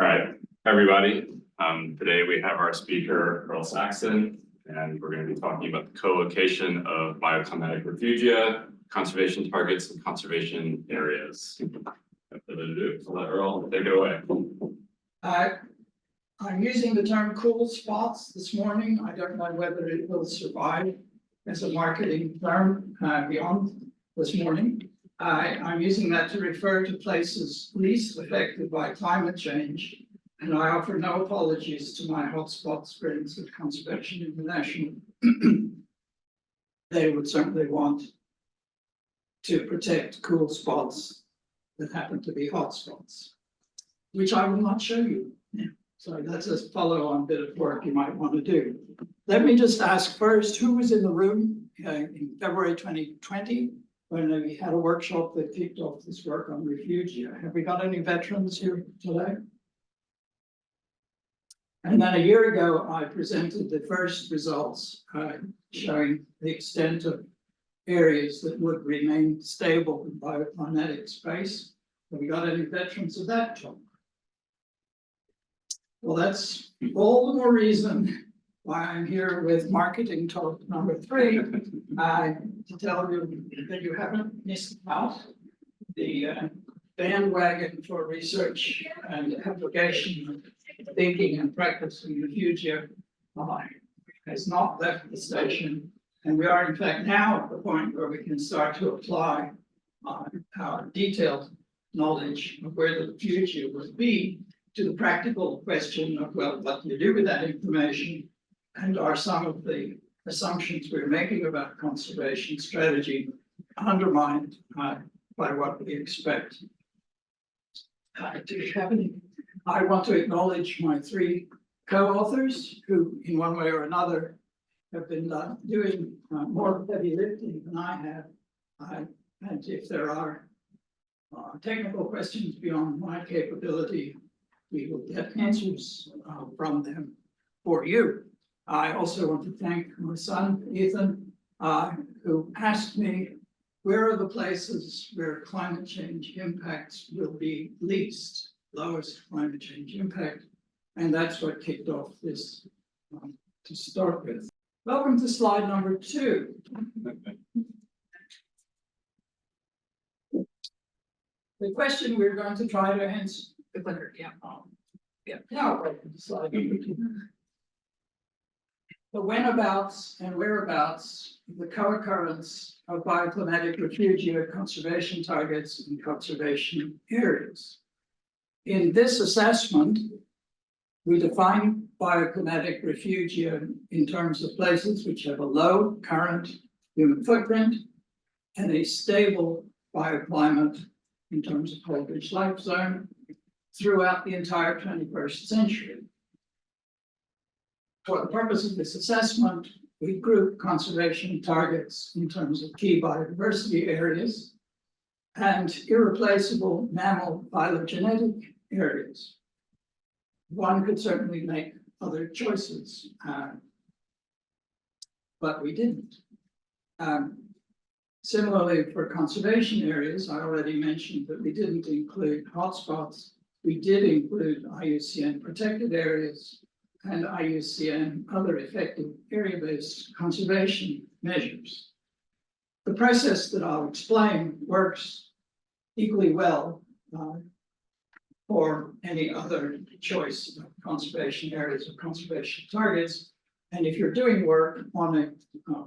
All right, everybody. Today we have our speaker, Earl Saxon, and we're going to be talking about the co-location of bioclimatic refugia, conservation targets, and conservation areas. Without further ado, so let Earl take it away. I'm using the term cool spots this morning. I don't know whether it will survive as a marketing term beyond this morning. I'm using that to refer to places least affected by climate change, and I offer no apologies to my hotspots friends at Conservation International. They would certainly want to protect cool spots that happen to be hotspots, which I will not show you. So that's a follow-on bit of work you might want to do. Let me just ask first, who was in the room in February 2020 when we had a workshop that kicked off this work on refugia? Have we got any veterans here today? And then a year ago, I presented the first results showing the extent of areas that would remain stable in bioclimatic space. Have we got any veterans of that talk? Well, that's all the more reason why I'm here with marketing talk number 3, to tell you that you haven't missed out. The bandwagon for research and application of thinking and practicing refugia has not left the station. And we are in fact now at the point where we can start to apply our detailed knowledge of where the refugia would be to the practical question of, well, what do you do with that information? And are some of the assumptions we're making about conservation strategy undermined by what we expect? Do you have any? I want to acknowledge my 3 co-authors who, in one way or another, have been doing more heavy lifting than I have. And if there are technical questions beyond my capability, we will get answers from them for you. I also want to thank my son, Ethan, who asked me, where are the places where climate change impacts will be least, lowest climate change impact? And that's what kicked off this to start with. Welcome to slide number 2. The question we're going to try to answer. Now, slide number 2. The whenabouts and whereabouts, the co-occurrence of bioclimatic refugia, conservation targets, and conservation areas. In this assessment, we define bioclimatic refugia in terms of places which have a low current human footprint and a stable bioclimate in terms of whole ridge life zone throughout the entire 21st century. For the purpose of this assessment, we group conservation targets in terms of key biodiversity areas and irreplaceable mammal phylogenetic areas. One could certainly make other choices, but we didn't. Similarly, for conservation areas, I already mentioned that we didn't include hotspots. We did include IUCN protected areas and IUCN other effective area-based conservation measures. The process that I'll explain works equally well for any other choice of conservation areas or conservation targets. And if you're doing work on a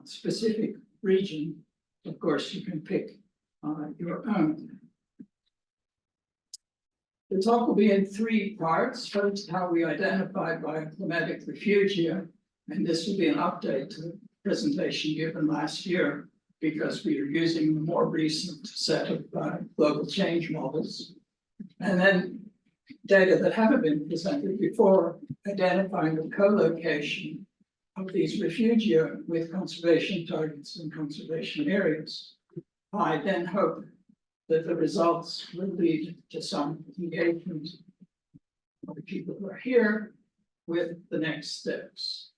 specific region, of course, you can pick your own. The talk will be in 3 parts. First, how we identify bioclimatic refugia, and this will be an update to the presentation given last year because we are using the more recent set of global change models. And then data that haven't been presented before, identifying the co-location of these refugia with conservation targets and conservation areas. I then hope that the results will lead to some engagement of the people who are here with the next steps.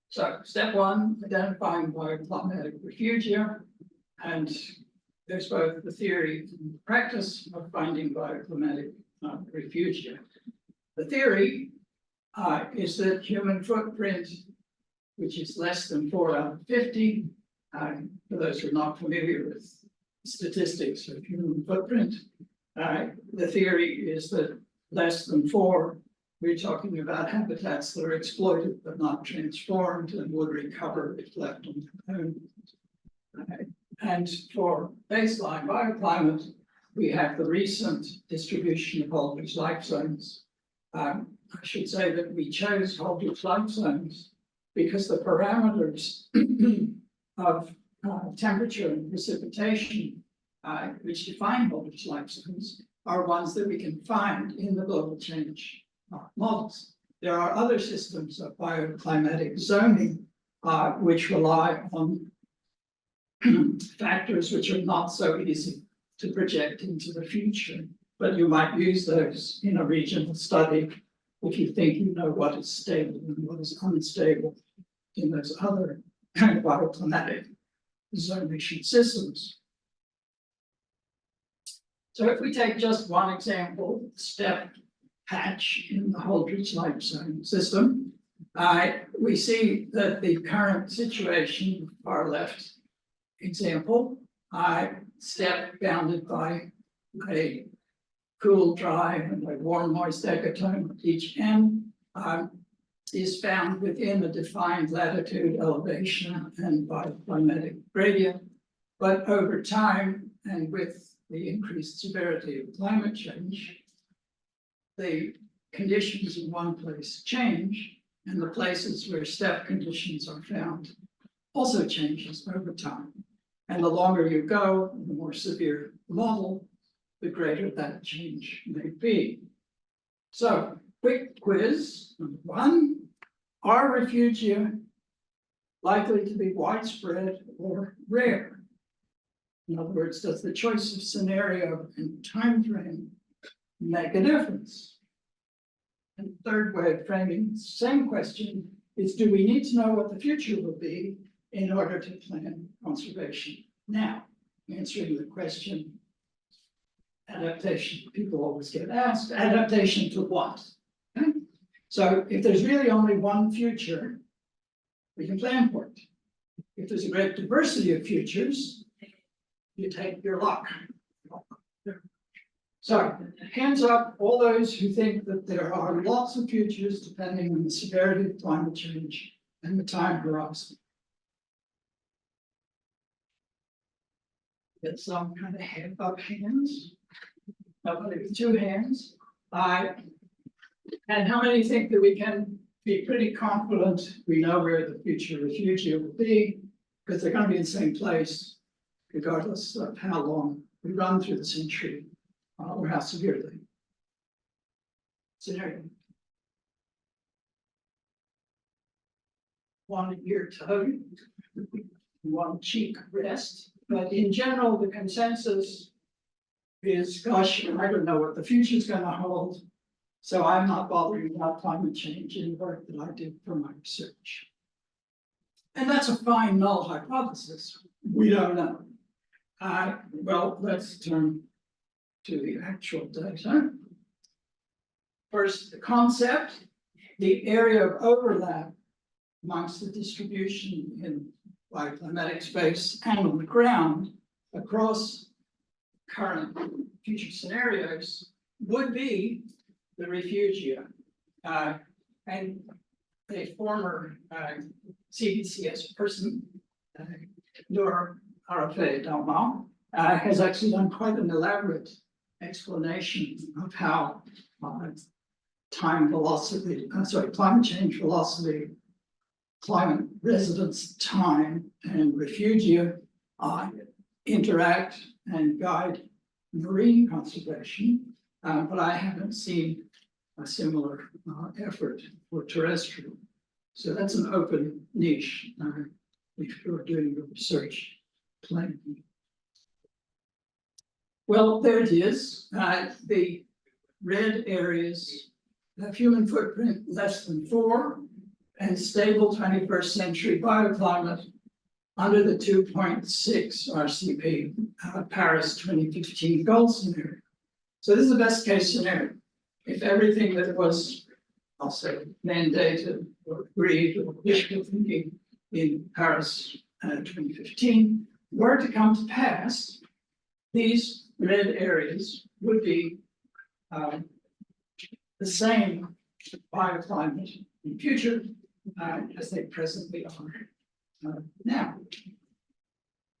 So step 1, identifying bioclimatic refugia. And there's both the theory and the practice of finding bioclimatic refugia. The theory is that human footprint, which is less than 4 out of 50, for those who are not familiar with statistics of human footprint, the theory is that less than 4, we're talking about habitats that are exploited but not transformed and would recover if left on their own. And for baseline bioclimate, we have the recent distribution of Holdridge life zones. I should say that we chose Holdridge life zones because the parameters of temperature and precipitation, which define Holdridge life zones, are ones that we can find in the global change models. There are other systems of bioclimatic zoning which rely on factors which are not so easy to project into the future, but you might use those in a regional study if you think you know what is stable and what is unstable in those other bioclimatic zonation systems. So if we take just one example, step patch in the Holdridge life zone system, we see that the current situation, far left example, step bounded by a cool, dry, and a warm, moist ecotone at each end, is found within a defined latitude, elevation, and bioclimatic gradient. But over time, and with the increased severity of climate change, the conditions in one place change, and the places where step conditions are found also changes over time. And the longer you go, the more severe the model, the greater that change may be. So, quick quiz. Number 1, are refugia likely to be widespread or rare? In other words, does the choice of scenario and time frame make a difference? And the third way of framing the same question is, do we need to know what the future will be in order to plan conservation now? Answering the question, adaptation, people always get asked, adaptation to what? Okay? So if there's really only one future, we can plan for it. If there's a great diversity of futures, you take your luck. So, hands up, all those who think that there are lots of futures depending on the severity of climate change and the time horizon. Get some kind of head up hands. Nobody with 2 hands. And how many think that we can be pretty confident we know where the future refugia will be, because they're going to be in the same place, regardless of how long we run through the century or how severely. Scenario. One ear toe, one cheek rest. But in general, the consensus is, gosh, I don't know what the future is going to hold, so I'm not bothering about climate change in the work that I did for my research. And that's a fine null hypothesis. We don't know. Well, let's turn to the actual data. First, the concept, the area of overlap amongst the distribution in bioclimatic space and on the ground across current future scenarios would be the refugia. And a former CBCS person, Noor Arafat-Dalmal, has actually done quite an elaborate explanation of how climate change velocity, climate residence time, and refugia interact and guide marine conservation. But I haven't seen a similar effort for terrestrial. So that's an open niche if you're doing your research planning. Well, there it is. The red areas have human footprint less than 4 and stable 21st century bioclimate under the 2.6 RCP Paris 2015 goal scenario. So this is the best case scenario. If everything that was, I'll say, mandated or agreed or wishful thinking in Paris 2015 were to come to pass, these red areas would be the same bioclimate in future as they presently are now.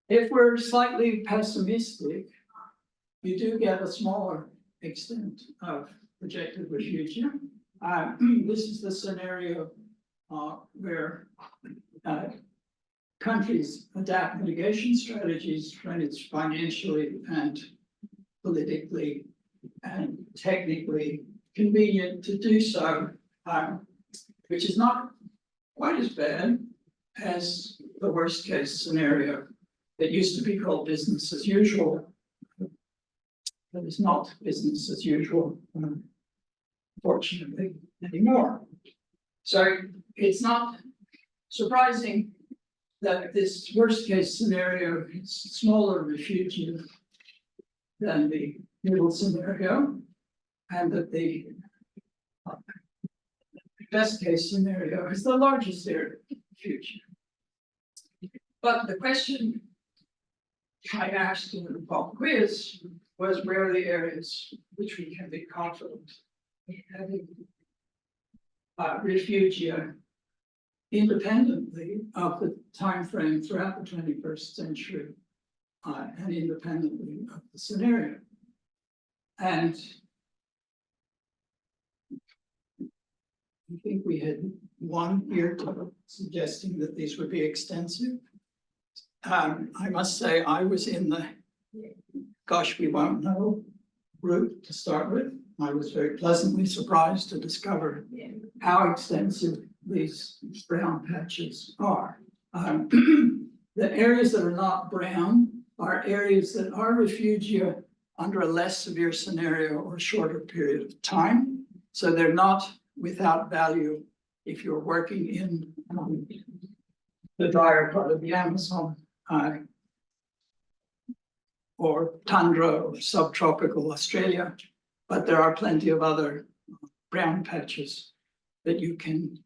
If we're slightly pessimistic, you do get a smaller extent of projected refugia. This is the scenario where countries adapt mitigation strategies when it's financially and politically and technically convenient to do so, which is not quite as bad as the worst case scenario that used to be called business as usual. That is not business as usual, fortunately, anymore. So it's not surprising that this worst case scenario is smaller refugia than the middle scenario, and that the best case scenario is the largest area of refugia. But the question I asked in the pop quiz was where are the areas which we can be confident in having refugia independently of the time frame throughout the 21st century and independently of the scenario. And I think we had one here suggesting that these would be extensive. I must say I was in the gosh, we won't know route to start with. I was very pleasantly surprised to discover how extensive these brown patches are. The areas that are not brown are areas that are refugia under a less severe scenario or shorter period of time. So they're not without value if you're working in the drier part of the Amazon or tundra or subtropical Australia, but there are plenty of other brown patches that you can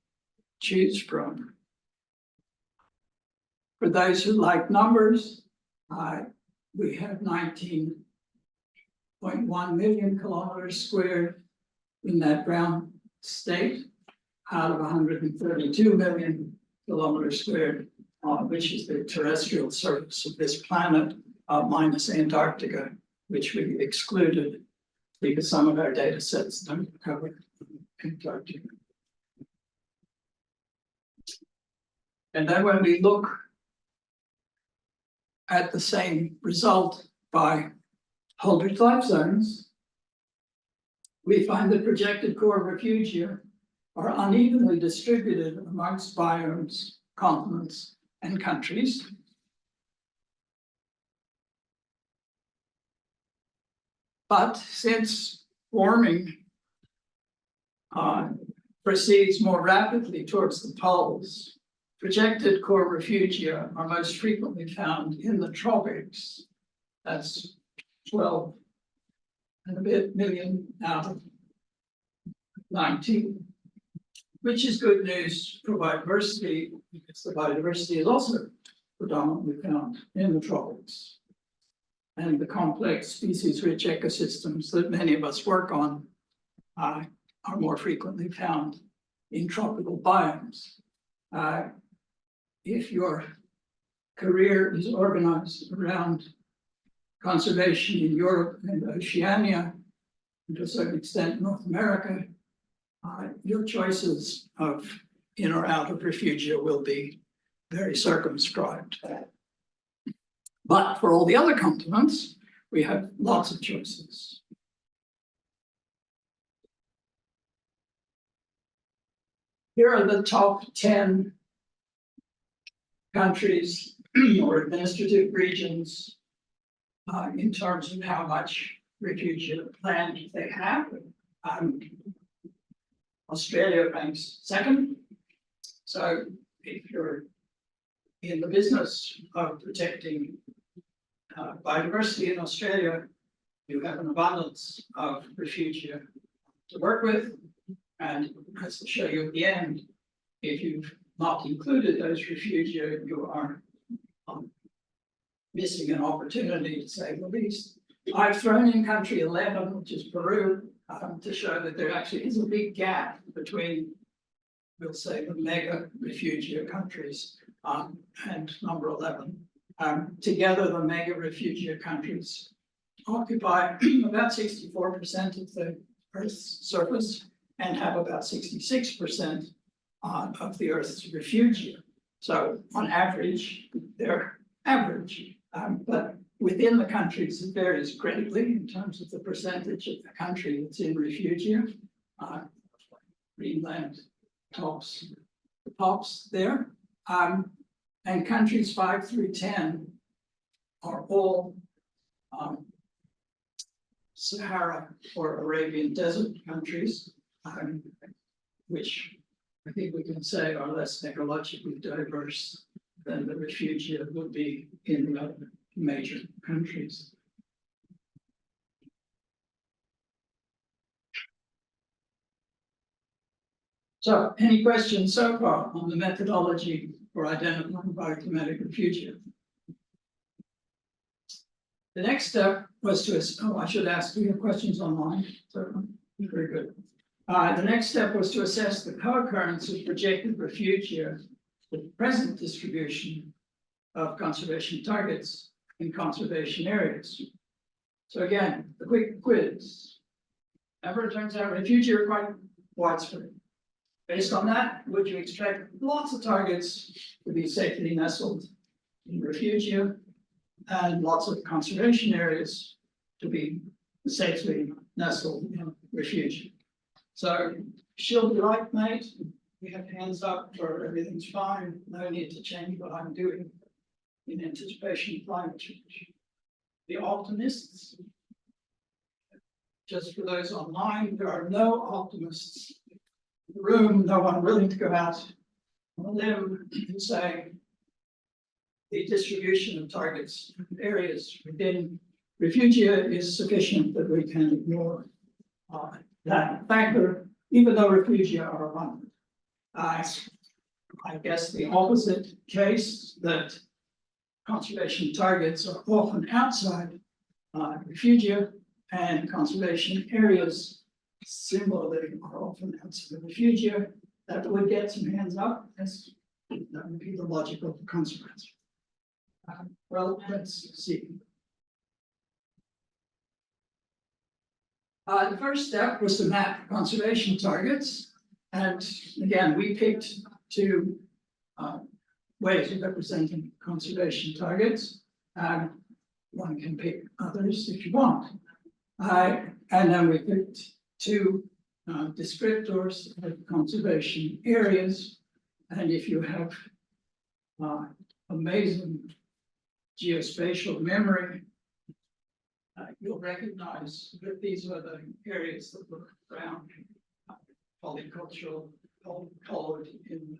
choose from. For those who like numbers, we have 19.1 million kilometers squared in that brown state out of 132 million kilometers squared, which is the terrestrial surface of this planet, minus Antarctica, which we excluded because some of our data sets don't cover Antarctica. And then when we look at the same result by Holdridge life zones, we find that projected core refugia are unevenly distributed amongst biomes, continents, and countries. But since warming proceeds more rapidly towards the poles, projected core refugia are most frequently found in the tropics. That's 12 and a bit million out of 19, which is good news for biodiversity, because the biodiversity is also predominantly found in the tropics. And the complex species-rich ecosystems that many of us work on are more frequently found in tropical biomes. If your career is organized around conservation in Europe and Oceania, and to a certain extent North America, your choices of in or out of refugia will be very circumscribed. But for all the other continents, we have lots of choices. Here are the top 10 countries or administrative regions in terms of how much refugia land they have. Australia ranks second. So if you're in the business of protecting biodiversity in Australia, you have an abundance of refugia to work with. And as I'll show you at the end, if you've not included those refugia, you are missing an opportunity, to say the least. I've thrown in country 11, which is Peru, to show that there actually is a big gap between, we'll say, the mega refugia countries and number 11. Together, the mega refugia countries occupy about 64% of the Earth's surface and have about 66% of the Earth's refugia. So on average, they're average, but within the countries, it varies greatly in terms of the percentage of the country that's in refugia. Greenland tops there. And countries 5 through 10 are all Sahara or Arabian desert countries, which I think we can say are less ecologically diverse than the refugia would be in the other major countries. So, any questions so far on the methodology for identifying bioclimatic refugia? The next step was to, I should ask, do you have questions online? So, very good. The next step was to assess the co-occurrence of projected refugia with the present distribution of conservation targets in conservation areas. So again, the quick quiz. Remember, it turns out refugia are quite widespread. Based on that, would you expect lots of targets to be safely nestled in refugia and lots of conservation areas to be safely nestled in refugia? So she'll be right, mate. We have hands up for everything's fine. No need to change what I'm doing in anticipation of climate change. The optimists, just for those online, there are no optimists in the room, no one willing to go out on a limb and say the distribution of targets areas within refugia is sufficient that we can ignore that factor, even though refugia are abundant. I guess the opposite case, that conservation targets are often outside refugia, and conservation areas similarly are often outside of refugia, that would get some hands up, as that would be the logical consequence. Well, let's see. The first step was to map conservation targets. And again, we picked two ways of representing conservation targets. One can pick others if you want. And then we picked two descriptors of conservation areas. And if you have amazing geospatial memory, you'll recognize that these are the areas that look around polycultural, colored in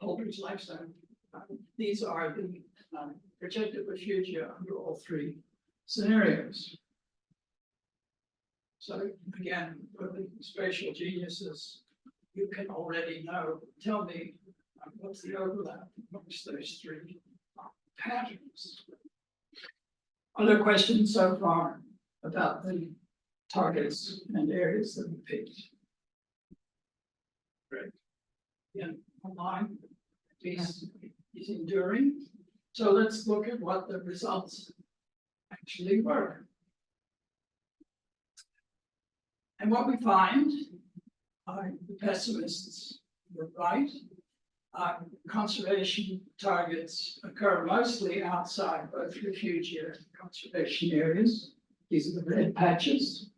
Holder's lifestyle. These are the projected refugia under all three scenarios. So again, for the spatial geniuses, you can already know, tell me what's the overlap amongst those three patterns. Other questions so far about the targets and areas that we picked? Great. Yeah, online piece is enduring. So let's look at what the results actually were. And what we find, the pessimists were right. Conservation targets occur mostly outside both refugia and conservation areas. These are the red patches.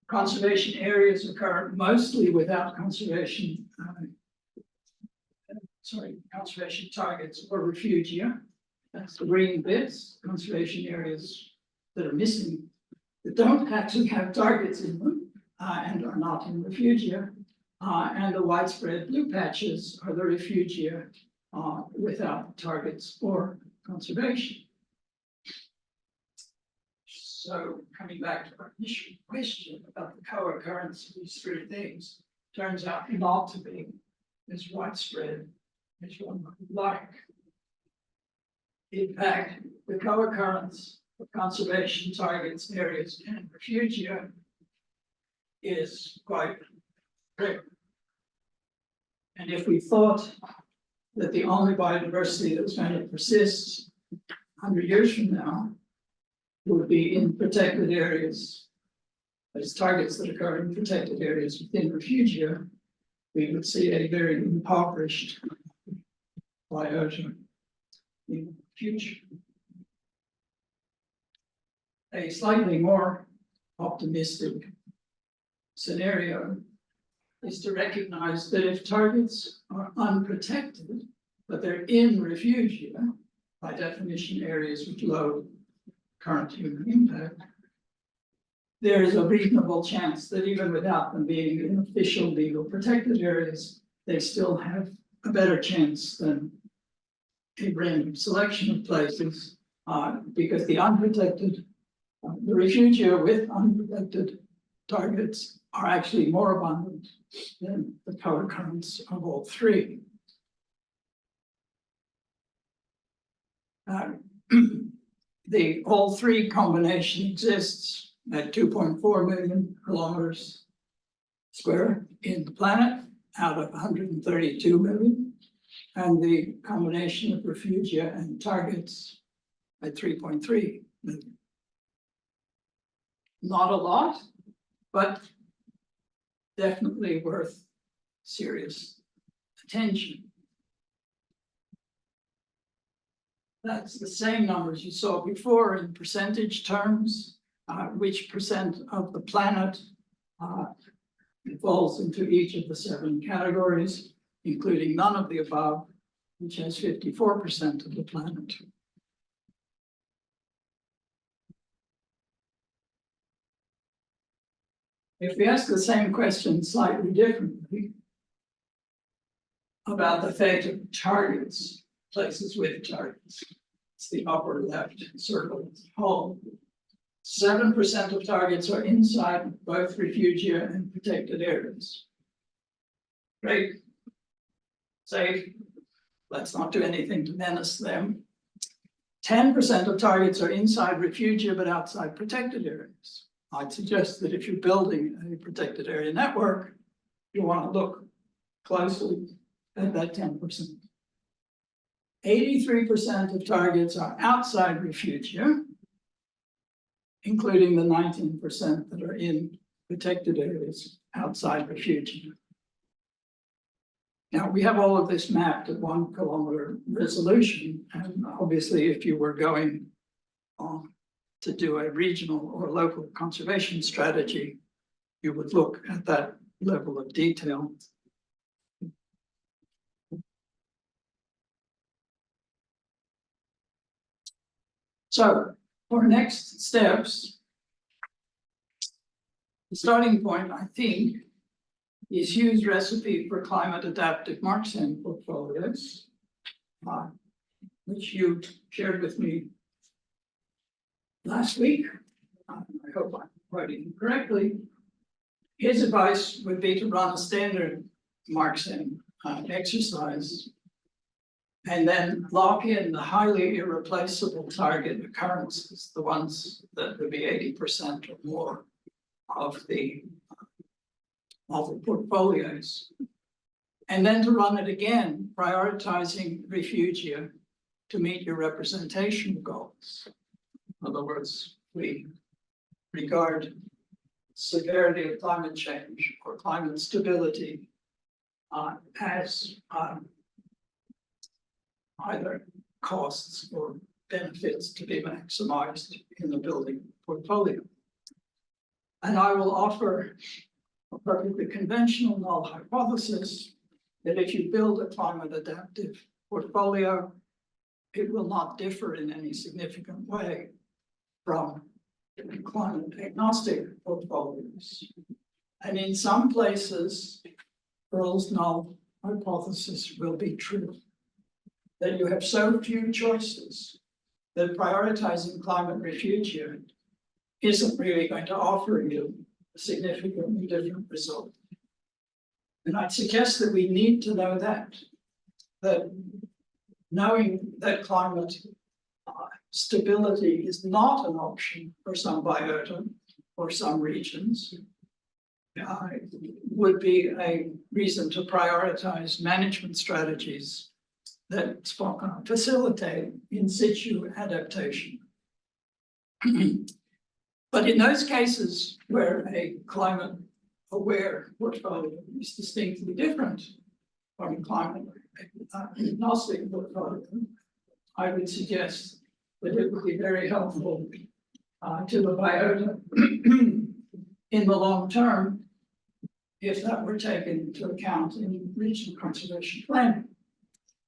Conservation areas occur mostly without conservation targets or refugia. That's the green bits, conservation areas that are missing, that don't actually have targets in them and are not in refugia. And the widespread blue patches are the refugia without targets for conservation. So coming back to our initial question about the co-occurrence of these three things, turns out not to be as widespread as one would like. In fact, the co-occurrence of conservation targets, areas, and refugia is quite rare. And if we thought that the only biodiversity that's going to persist 100 years from now would be in protected areas, as targets that occur in protected areas within refugia, we would see a very impoverished biota in the future. A slightly more optimistic scenario is to recognize that if targets are unprotected, but they're in refugia, by definition areas with low current human impact, there is a reasonable chance that even without them being in official legal protected areas, they still have a better chance than a random selection of places, because the unprotected, the refugia with unprotected targets are actually more abundant than the co-occurrence of all three. The all three combination exists at 2.4 million kilometers square in the planet out of 132 million, and the combination of refugia and targets at 3.3 million. Not a lot, but definitely worth serious attention. That's the same numbers you saw before in percentage terms, which percent of the planet falls into each of the 7 categories, including none of the above, which has 54% of the planet. If we ask the same question slightly differently about the fate of targets, places with targets, it's the upper left circle as a whole. 7% of targets are inside both refugia and protected areas. Great, safe, let's not do anything to menace them. 10% of targets are inside refugia but outside protected areas. I'd suggest that if you're building a protected area network, you want to look closely at that 10%. 83% of targets are outside refugia, including the 19% that are in protected areas outside refugia. Now, we have all of this mapped at 1 kilometer resolution, and obviously if you were going to do a regional or local conservation strategy, you would look at that level of detail. So for next steps, the starting point, I think, is Hugh's recipe for climate adaptive marksand portfolios, which you shared with me last week. I hope I'm quoting him correctly. His advice would be to run a standard marksand exercise and then lock in the highly irreplaceable target occurrences, the ones that would be 80% or more of the portfolios. And then to run it again, prioritizing refugia to meet your representation goals. In other words, we regard severity of climate change or climate stability as either costs or benefits to be maximized in the building portfolio. And I will offer a perfectly conventional null hypothesis that if you build a climate adaptive portfolio, it will not differ in any significant way from climate agnostic portfolios. And in some places, Earl's null hypothesis will be true. That you have so few choices that prioritizing climate refugia isn't really going to offer you a significantly different result. And I'd suggest that we need to know that knowing that climate stability is not an option for some biota or some regions would be a reason to prioritize management strategies that facilitate in situ adaptation. But in those cases where a climate aware portfolio is distinctly different from a climate agnostic portfolio, I would suggest that it would be very helpful to the biota in the long term if that were taken into account in regional conservation planning.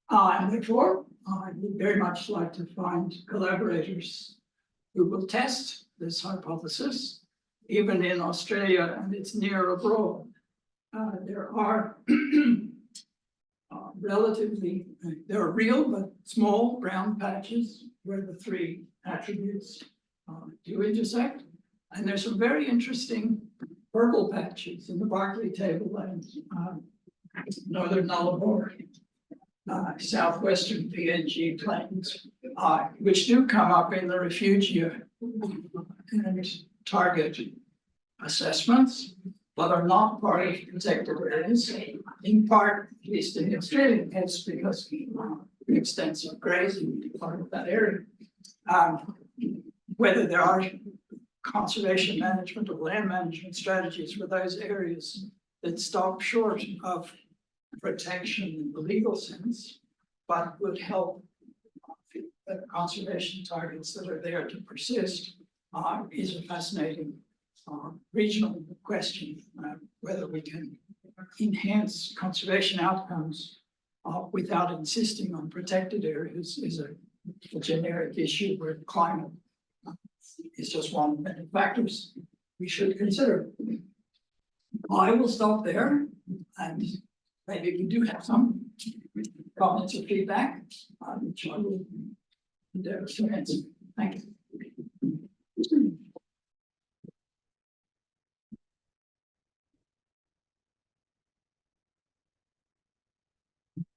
And therefore, I would very much like to find collaborators who will test this hypothesis, even in Australia and its near abroad. There are there are real but small brown patches where the three attributes do intersect. And there's some very interesting purple patches in the Barkly tablelands, northern Nullarbor, southwestern PNG plains, which do come up in the refugia and target assessments, but are not part of protected areas, in part, at least in the Australian case, because extensive grazing is part of that area. Whether there are conservation management or land management strategies for those areas that stop short of protection in the legal sense, but would help the conservation targets that are there to persist, is a fascinating regional question. Whether we can enhance conservation outcomes without insisting on protected areas is a generic issue where climate is just one of many factors we should consider. I will stop there, and maybe we do have some comments or feedback, which I will endeavor to answer. Thank you.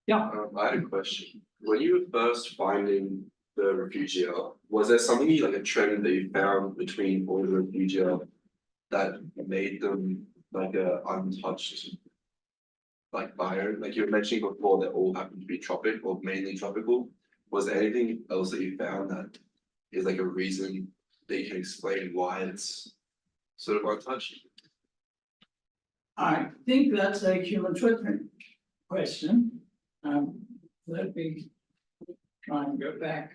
Yeah. I had a question. When you were first finding the refugia, was there something like a trend that you found between all the refugia that made them like a untouched like biome? Like you were mentioning before, that all happen to be tropic or mainly tropical. Was there anything else that you found that is like a reason that you can explain why it's sort of untouched? I think that's a human footprint question. Let me try and go back.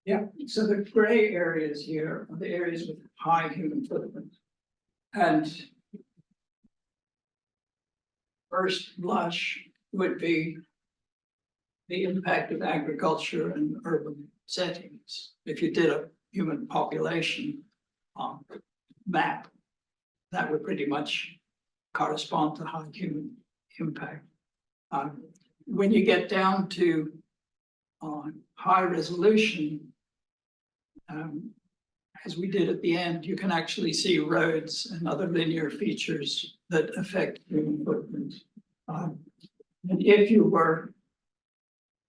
Yeah, so the gray areas here are the areas with high human footprint. And first blush would be the impact of agriculture and urban settings. If you did a human population map, that would pretty much correspond to high human impact. When you get down to high resolution, as we did at the end, you can actually see roads and other linear features that affect human footprint. And if you were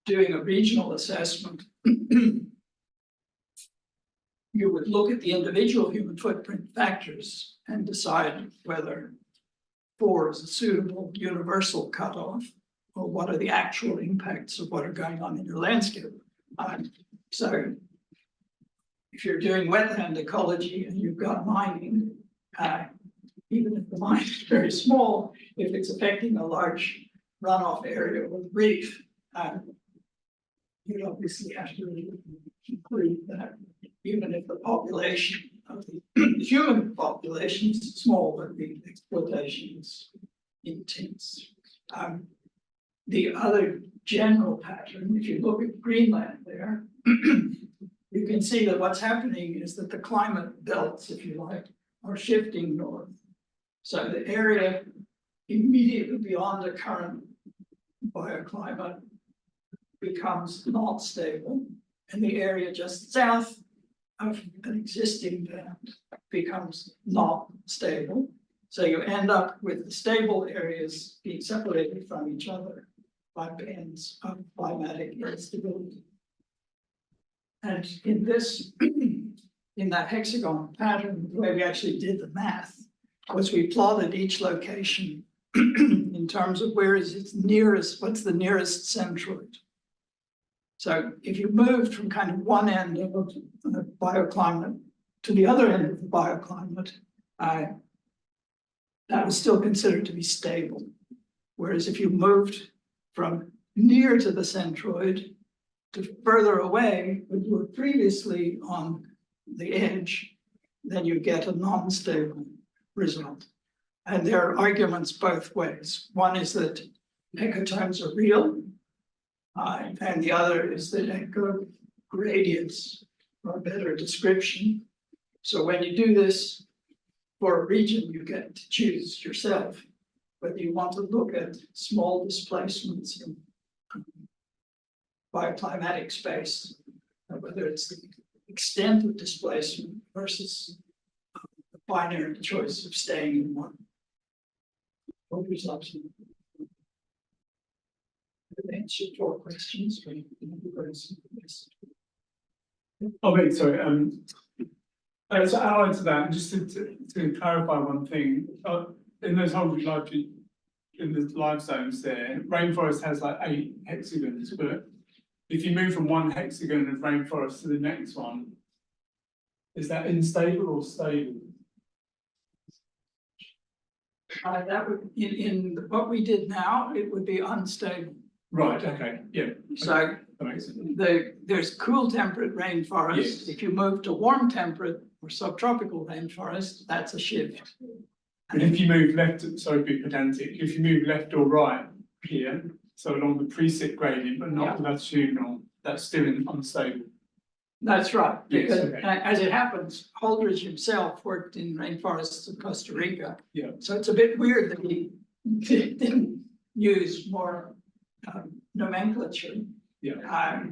doing a regional assessment, you would look at the individual human footprint factors and decide whether 4 is a suitable universal cutoff, or what are the actual impacts of what are going on in your landscape. So if you're doing wetland ecology and you've got mining, even if the mine is very small, if it's affecting a large runoff area with reef, you obviously have to conclude that even if the population of the human population is small, but the exploitation is intense. The other general pattern, if you look at Greenland there, you can see that what's happening is that the climate belts, if you like, are shifting north. So the area immediately beyond the current bioclimate becomes not stable, and the area just south of an existing band becomes not stable. So you end up with the stable areas being separated from each other by bands of climatic instability. And in this, in that hexagon pattern, the way we actually did the math was we plotted each location in terms of where is its nearest, what's the nearest centroid. So if you moved from kind of one end of the bioclimate to the other end of the bioclimate, that was still considered to be stable. Whereas if you moved from near to the centroid to further away, but you were previously on the edge, then you get a non-stable result. And there are arguments both ways. One is that ecotones are real, and the other is that echo gradients are a better description. So when you do this for a region, you get to choose yourself whether you want to look at small displacements in bioclimatic space, or whether it's the extent of displacement versus the binary choice of staying in one. What results in answer your questions? Oh, wait, sorry. So I'll answer that. Just to clarify one thing, in those whole life, in the life zones there, rainforest has like 8 hexagons, but if you move from one hexagon of rainforest to the next one, is that unstable or stable? That would, in what we did now, it would be unstable. Right, okay, yeah. So That makes sense. there's cool temperate rainforest. Yes. If you move to warm temperate or subtropical rainforest, that's a shift. And if you move left, sorry to be pedantic, if you move left or right here, so along the precip gradient, but not the latitudinal, that's still unstable. That's right, Yes, because okay. as it happens, Holdridge himself worked in rainforests of Costa Rica. Yeah. So it's a bit weird that he didn't use more nomenclature. Yeah.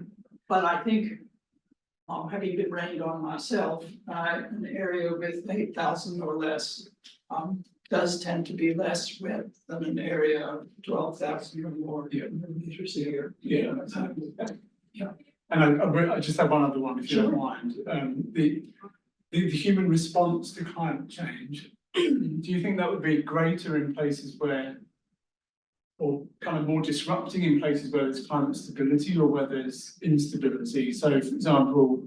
But I think, having been rained on myself, an area with 8,000 or less does tend to be less wet than an area of 12,000 or more meters a year. Yeah. Yeah. And I just have one other one, if you don't mind. The human response to climate change, do you think that would be greater in places where, or kind of more disrupting in places where there's climate stability or where there's instability? So, for example,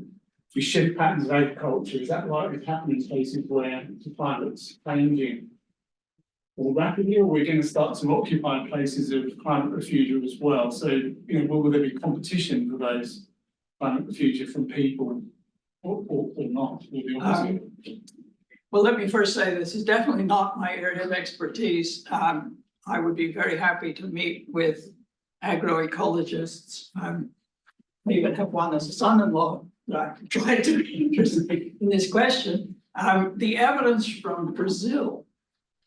if we shift patterns of agriculture, is that likely to happen in places where the climate's changing more rapidly, or we're going to start to occupy places of climate refugia as well? So, you know, will there be competition for those climate refugia from people, or not, or the opposite? Well, let me first say this is definitely not my area of expertise. I would be very happy to meet with agroecologists. I even have one as a son-in-law that I could try to be interested in this question. The evidence from Brazil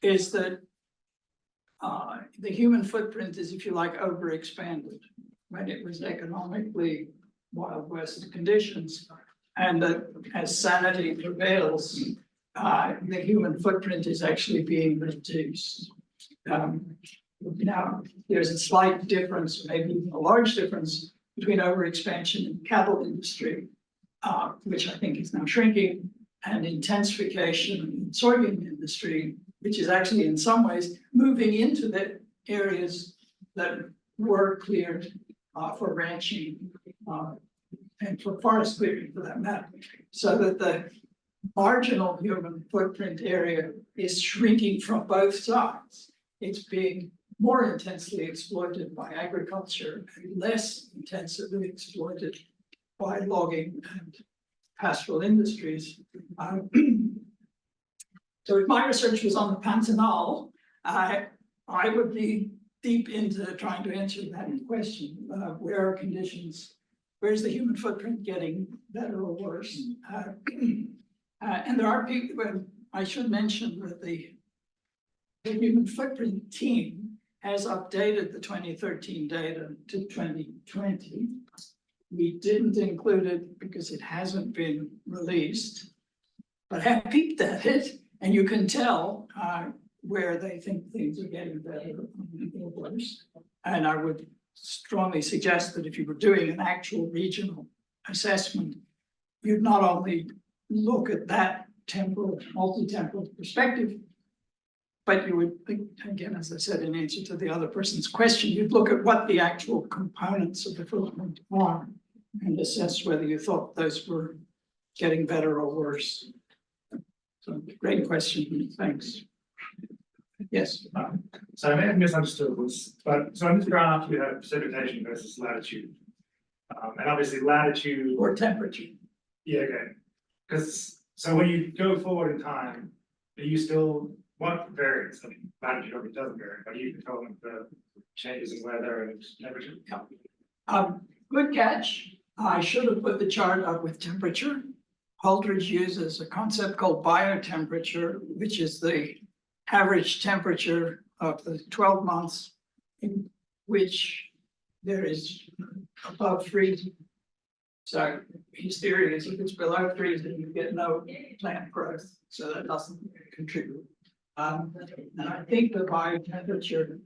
is that the human footprint is, if you like, overexpanded when it was economically Wild West conditions, and that as sanity prevails, the human footprint is actually being reduced. Now, there's a slight difference, maybe even a large difference, between overexpansion in the cattle industry, which I think is now shrinking, and intensification in soybean industry, which is actually in some ways moving into the areas that were cleared for ranching and for forest clearing for that matter. So that the marginal human footprint area is shrinking from both sides. It's being more intensely exploited by agriculture and less intensively exploited by logging and pastoral industries. So if my research was on the Pantanal, I would be deep into trying to answer that question. Where are conditions where's the human footprint getting better or worse? And there are people, well, I should mention that the human footprint team has updated the 2013 data to 2020. We didn't include it because it hasn't been released, but I peeked at it, and you can tell where they think things are getting better or worse. And I would strongly suggest that if you were doing an actual regional assessment, you'd not only look at that temporal, multi-temporal perspective, but you would, again, as I said in answer to the other person's question, you'd look at what the actual components of the footprint are and assess whether you thought those were getting better or worse. So great question, thanks. Yes. So I may have misunderstood this, but so in this graph, you have precipitation versus latitude. And obviously latitude. Or temperature. Yeah, okay. Because, so when you go forward in time, are you still, what varies? I mean, latitude obviously doesn't vary, but you controlling the changes in weather and temperature? Good catch. I should have put the chart up with temperature. Holdridge uses a concept called biotemperature, which is the average temperature of the 12 months in which there is above freezing. So his theory is if it's below freezing, you get no plant growth, so that doesn't contribute. And I think the biotemperature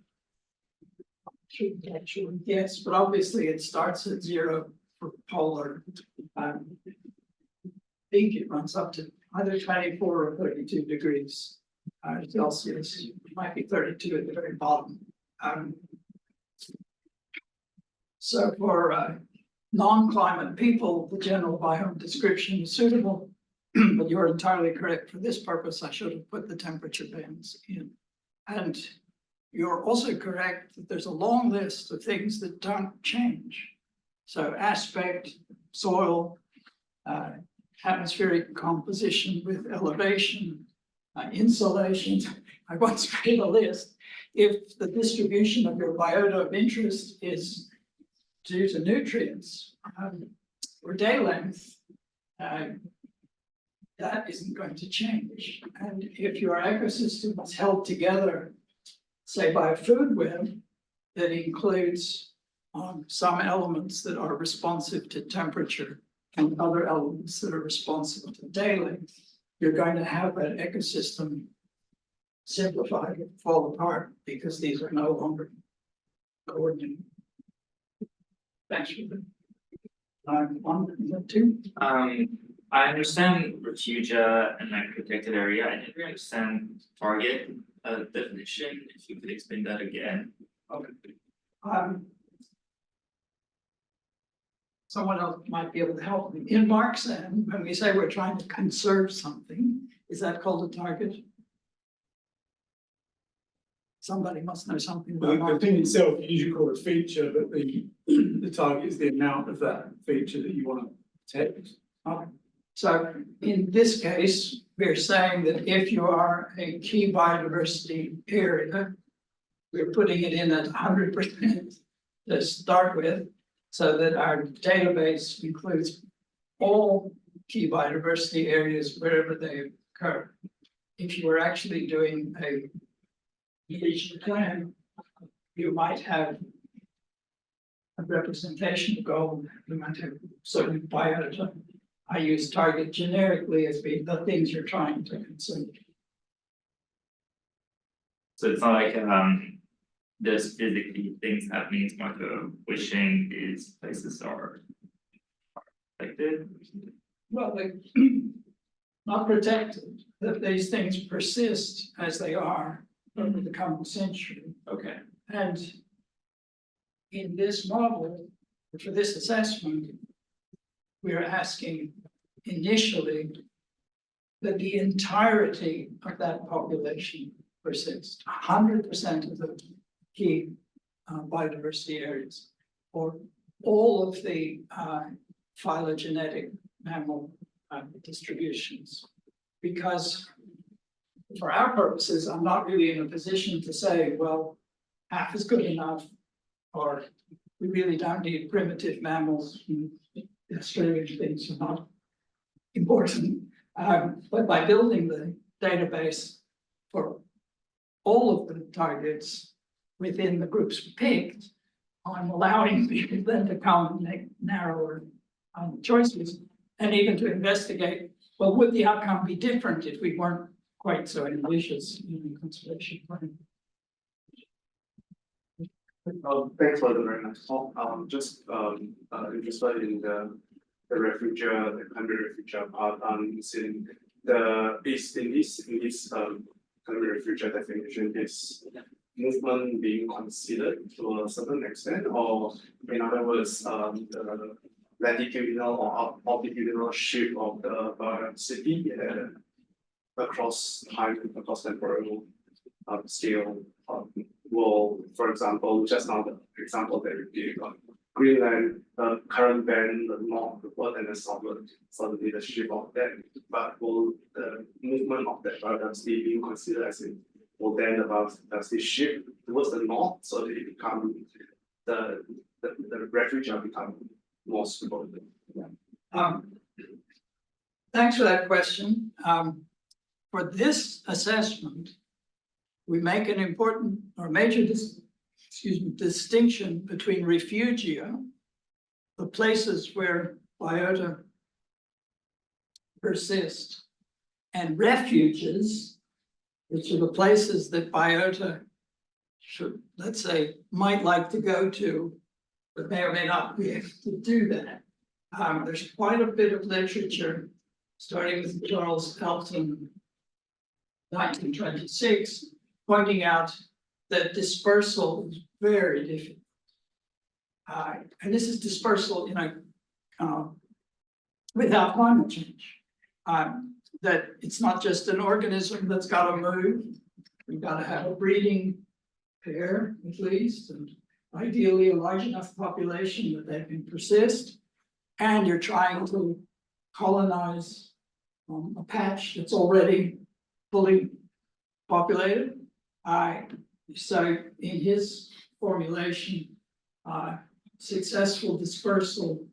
should actually, yes, but obviously it starts at 0 for polar. I think it runs up to either 24 or 32 degrees Celsius. It might be 32 at the very bottom. So for non-climate people, the general biome description is suitable, but you're entirely correct. For this purpose, I should have put the temperature bands in. And you're also correct that there's a long list of things that don't change. So aspect, soil, atmospheric composition with elevation, insulation. I once made a list. If the distribution of your biota of interest is due to nutrients or day length, that isn't going to change. And if your ecosystem is held together, say by a food web that includes some elements that are responsive to temperature and other elements that are responsive to day length, you're going to have that ecosystem simplified and fall apart because these are no longer coordinated. Thanks for that. One, two. I understand refugia and like protected area. I didn't really understand target definition. If you could explain that again. Okay. Someone else might be able to help me. In Marxism, when we say we're trying to conserve something, is that called a target? Somebody must know something about The Marxism. thing itself, you usually call it a feature, but the target is the amount of that feature that you want to protect. Okay. So in this case, we're saying that if you are a key biodiversity area, we're putting it in at 100% to start with, so that our database includes all key biodiversity areas wherever they occur. If you were actually doing a regional plan, you might have a representation goal, you might have certain biota. I use target generically as being the things you're trying to conserve. So it's not like there's physically things happening. It's more the wishing these places are protected. Well, they not protected, that these things persist as they are over the coming century. Okay. And in this model, for this assessment, we're asking initially that the entirety of that population persists, 100% of the key biodiversity areas, or all of the phylogenetic mammal distributions. Because for our purposes, I'm not really in a position to say, well, half is good enough, or we really don't need primitive mammals. Strange things are not important. But by building the database for all of the targets within the groups picked, I'm allowing people then to come and make narrower choices, and even to investigate, well, would the outcome be different if we weren't quite so ambitious in the conservation plan? Thanks for the very nice talk. Just interested in the refugia, the country refugia part. In this country refugia definition, is movement being considered to a certain extent, or in other words, the latitudinal or altitudinal shift of the city across time, across temporal scale. Will, for example, just now the example that you gave, Greenland, the current band, the northward and the southward, suddenly the shift of that, but will the movement of that biodiversity being considered as in, will then about does this shift towards the north, so that it become the refuge become more suitable? Thanks for that question. For this assessment, we make an important or major distinction between refugia, the places where biota persist, and refuges, which are the places that biota should, let's say, might like to go to, but may or may not be able to do that. There's quite a bit of literature, starting with Charles Elton, 1926, pointing out that dispersal is very difficult. And this is dispersal in without climate change. That it's not just an organism that's got to move. We've got to have a breeding pair at least, and ideally a large enough population that they can persist. And you're trying to colonize a patch that's already fully populated. So in his formulation, successful dispersal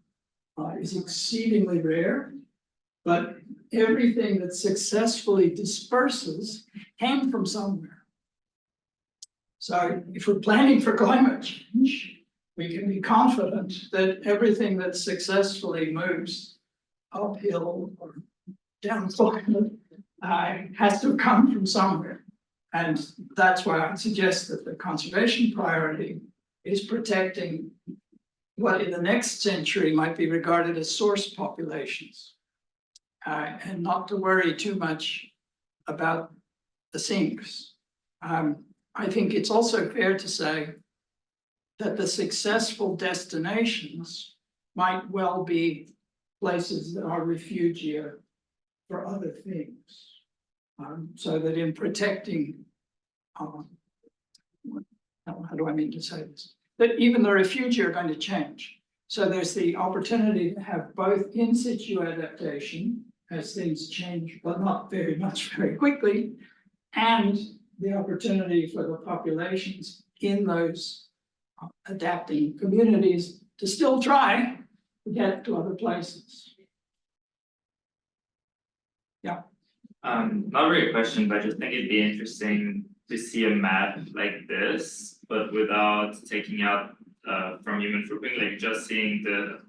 is exceedingly rare, but everything that successfully disperses came from somewhere. So if we're planning for climate change, we can be confident that everything that successfully moves uphill or down climate has to come from somewhere. And that's why I suggest that the conservation priority is protecting what in the next century might be regarded as source populations, and not to worry too much about the sinks. I think it's also fair to say that the successful destinations might well be places that are refugia for other things. So that in protecting, how do I mean to say this? That even the refugia are going to change. So there's the opportunity to have both in situ adaptation as things change, but not very much very quickly, and the opportunity for the populations in those adapting communities to still try to get to other places. Yeah. Not really a question, but I just think it'd be interesting to see a map like this, but without taking out from human grouping, like just seeing the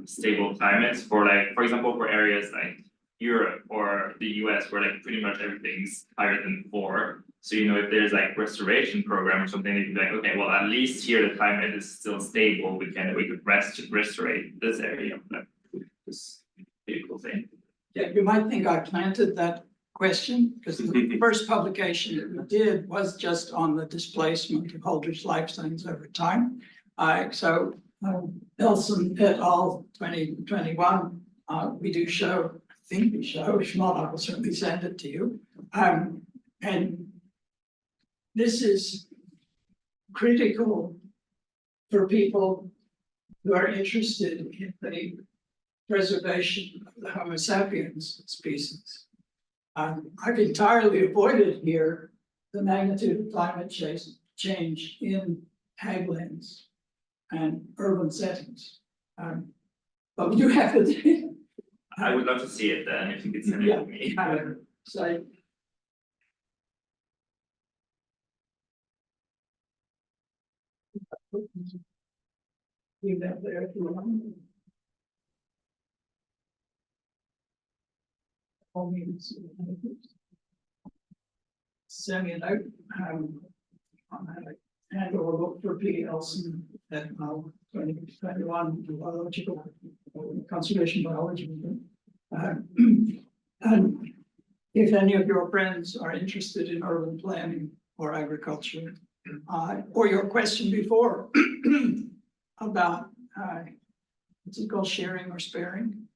stable climates for, like, for example, for areas like Europe or the US, where like pretty much everything's higher than 4. So, you know, if there's like restoration program or something, they could be like, okay, well, at least here the climate is still stable. We could restore this area. This beautiful thing. Yeah, you might think I planted that question because the first publication that we did was just on the displacement of holders' lifespans over time. So Nelson et al. 2021, we do show, I think we show, if not, I will certainly send it to you. And this is critical for people who are interested in the preservation of the Homo sapiens species. I've entirely avoided here the magnitude of climate change in haglands. and urban settings. But we do have it. I would love to see it then, if you could send it to me. So. Leave that there if you want. All means. Send it out, and or look for P. Elson at 2021 biological conservation biology. And if any of your friends are interested in urban planning or agriculture, or your question before about what's it called, sharing or sparing,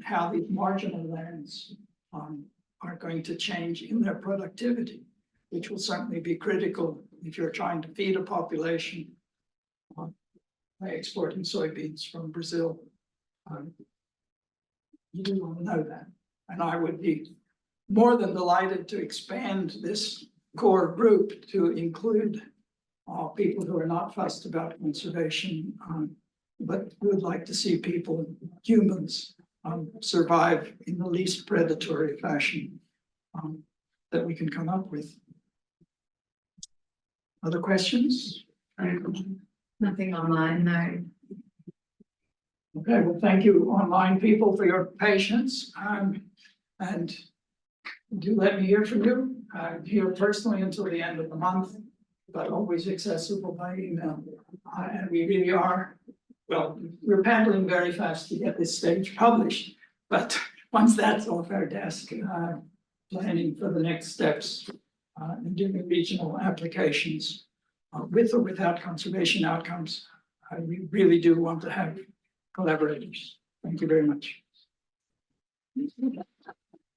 how these marginal lands are going to change in their productivity, which will certainly be critical if you're trying to feed a population by exporting soybeans from Brazil. You do want to know that. And I would be more than delighted to expand this core group to include people who are not fussed about conservation, but would like to see people, humans, survive in the least predatory fashion that we can come up with. Other questions? Nothing online, no. Okay, well, thank you, online people, for your patience. And do let me hear from you. I'm here personally until the end of the month, but always accessible by email. And we really are, well, we're paddling very fast to get this stage published, but once that's off our desk, planning for the next steps in doing regional applications with or without conservation outcomes. We really do want to have collaborators. Thank you very much.